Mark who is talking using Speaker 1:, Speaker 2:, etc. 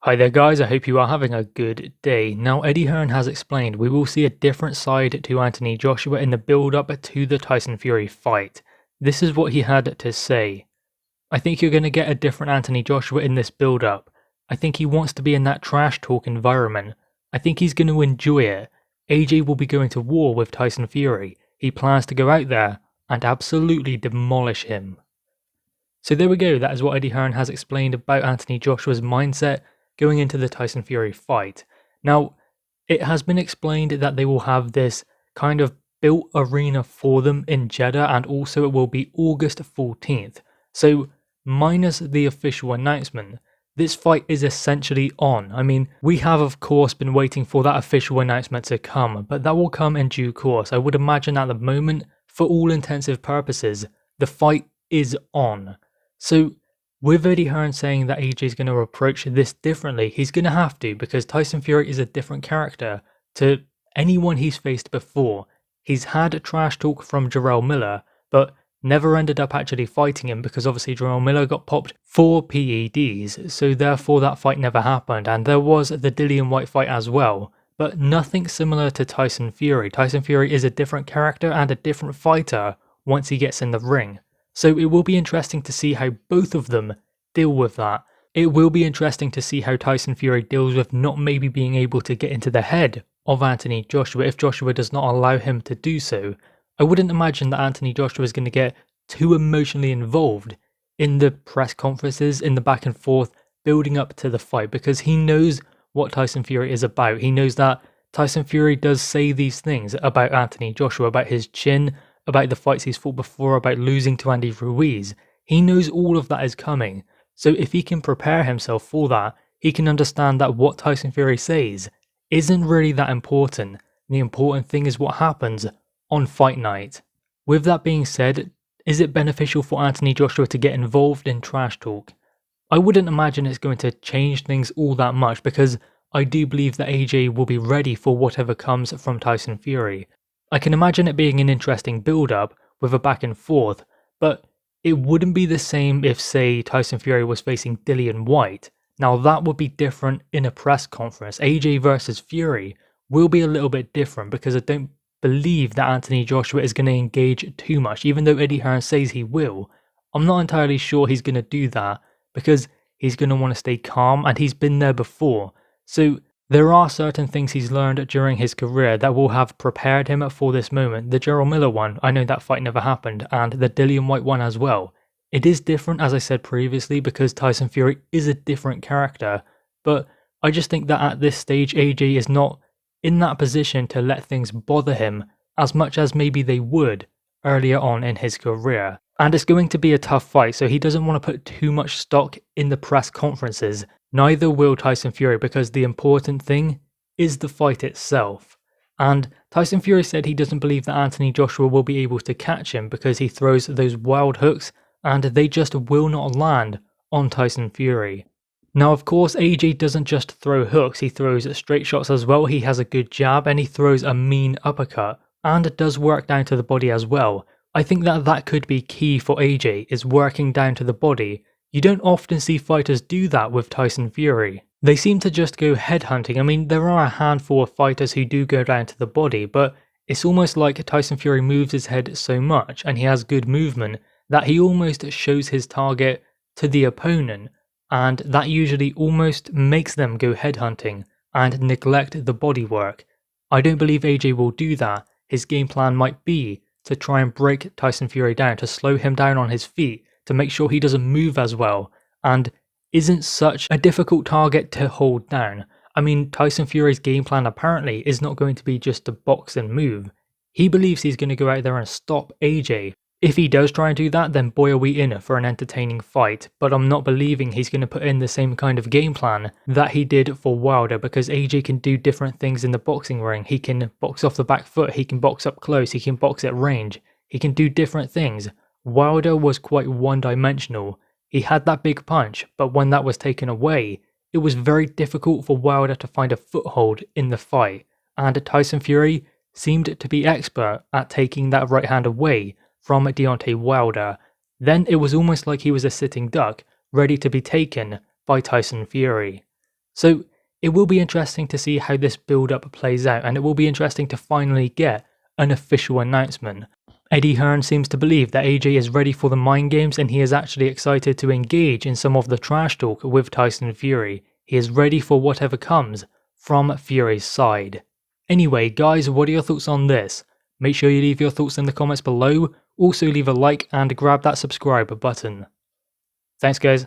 Speaker 1: Hi there guys, I hope you are having a good day. Now Eddie Hearn has explained we will see a different side to Anthony Joshua in the build-up to the Tyson Fury fight. This is what he had to say. I think you're going to get a different Anthony Joshua in this build-up. I think he wants to be in that trash talk environment. I think he's going to enjoy it. AJ will be going to war with Tyson Fury. He plans to go out there and absolutely demolish him. So there we go, that is what Eddie Hearn has explained about Anthony Joshua's mindset going into the Tyson Fury fight. Now, it has been explained that they will have this kind of built arena for them in Jeddah, and also it will be August 14th. So, minus the official announcement, this fight is essentially on. I mean, we have of course been waiting for that official announcement to come, but that will come in due course. I would imagine at the moment, for all intensive purposes, the fight is on. So, with Eddie Hearn saying that AJ is going to approach this differently, he's going to have to, because Tyson Fury is a different character to anyone he's faced before. He's had trash talk from Jarrell Miller, but never ended up actually fighting him because obviously Jarrell Miller got popped 4 PEDs, so therefore that fight never happened, and there was the Dillian Whyte fight as well, but nothing similar to Tyson Fury. Tyson Fury is a different character and a different fighter once he gets in the ring. So it will be interesting to see how both of them deal with that. It will be interesting to see how Tyson Fury deals with not maybe being able to get into the head of Anthony Joshua if Joshua does not allow him to do so. I wouldn't imagine that Anthony Joshua is going to get too emotionally involved in the press conferences, in the back and forth, building up to the fight, because he knows what Tyson Fury is about. He knows that Tyson Fury does say these things about Anthony Joshua, about his chin, about the fights he's fought before, about losing to Andy Ruiz. He knows all of that is coming, so if he can prepare himself for that, he can understand that what Tyson Fury says isn't really that important. The important thing is what happens on fight night. With that being said, is it beneficial for Anthony Joshua to get involved in trash talk? I wouldn't imagine it's going to change things all that much, because I do believe that AJ will be ready for whatever comes from Tyson Fury. I can imagine it being an interesting build-up with a back and forth, but it wouldn't be the same if, say, Tyson Fury was facing Dillian Whyte. Now that would be different in a press conference. AJ versus Fury will be a little bit different, because I don't believe that Anthony Joshua is going to engage too much, even though Eddie Hearn says he will. I'm not entirely sure he's going to do that, because he's going to want to stay calm, and he's been there before. So there are certain things he's learned during his career that will have prepared him for this moment. The Jarrell Miller one, I know that fight never happened, and the Dillian Whyte one as well. It is different, as I said previously, because Tyson Fury is a different character, but I just think that at this stage AJ is not in that position to let things bother him as much as maybe they would earlier on in his career. And it's going to be a tough fight, so he doesn't want to put too much stock in the press conferences. Neither will Tyson Fury, because the important thing is the fight itself. And Tyson Fury said he doesn't believe that Anthony Joshua will be able to catch him because he throws those wild hooks and they just will not land on Tyson Fury. Now of course AJ doesn't just throw hooks, he throws straight shots as well. He has a good jab and he throws a mean uppercut, and it does work down to the body as well. I think that could be key for AJ, is working down to the body. You don't often see fighters do that with Tyson Fury. They seem to just go headhunting. I mean, there are a handful of fighters who do go down to the body, but it's almost like Tyson Fury moves his head so much and he has good movement that he almost shows his target to the opponent, and that usually almost makes them go headhunting and neglect the body work. I don't believe AJ will do that. His game plan might be to try and break Tyson Fury down, to slow him down on his feet, to make sure he doesn't move as well, and isn't such a difficult target to hold down. I mean, Tyson Fury's game plan apparently is not going to be just to box and move. He believes he's going to go out there and stop AJ. If he does try and do that, then boy are we in for an entertaining fight, but I'm not believing he's going to put in the same kind of game plan that he did for Wilder, because AJ can do different things in the boxing ring. He can box off the back foot, he can box up close, he can box at range, he can do different things. Wilder was quite one-dimensional. He had that big punch, but when that was taken away, it was very difficult for Wilder to find a foothold in the fight, and Tyson Fury seemed to be expert at taking that right hand away from Deontay Wilder. Then it was almost like he was a sitting duck, ready to be taken by Tyson Fury. So it will be interesting to see how this build-up plays out, and it will be interesting to finally get an official announcement. Eddie Hearn seems to believe that AJ is ready for the mind games, and he is actually excited to engage in some of the trash talk with Tyson Fury. He is ready for whatever comes from Fury's side. Anyway guys, what are your thoughts on this? Make sure you leave your thoughts in the comments below. Also leave a like and grab that subscribe button. Thanks guys.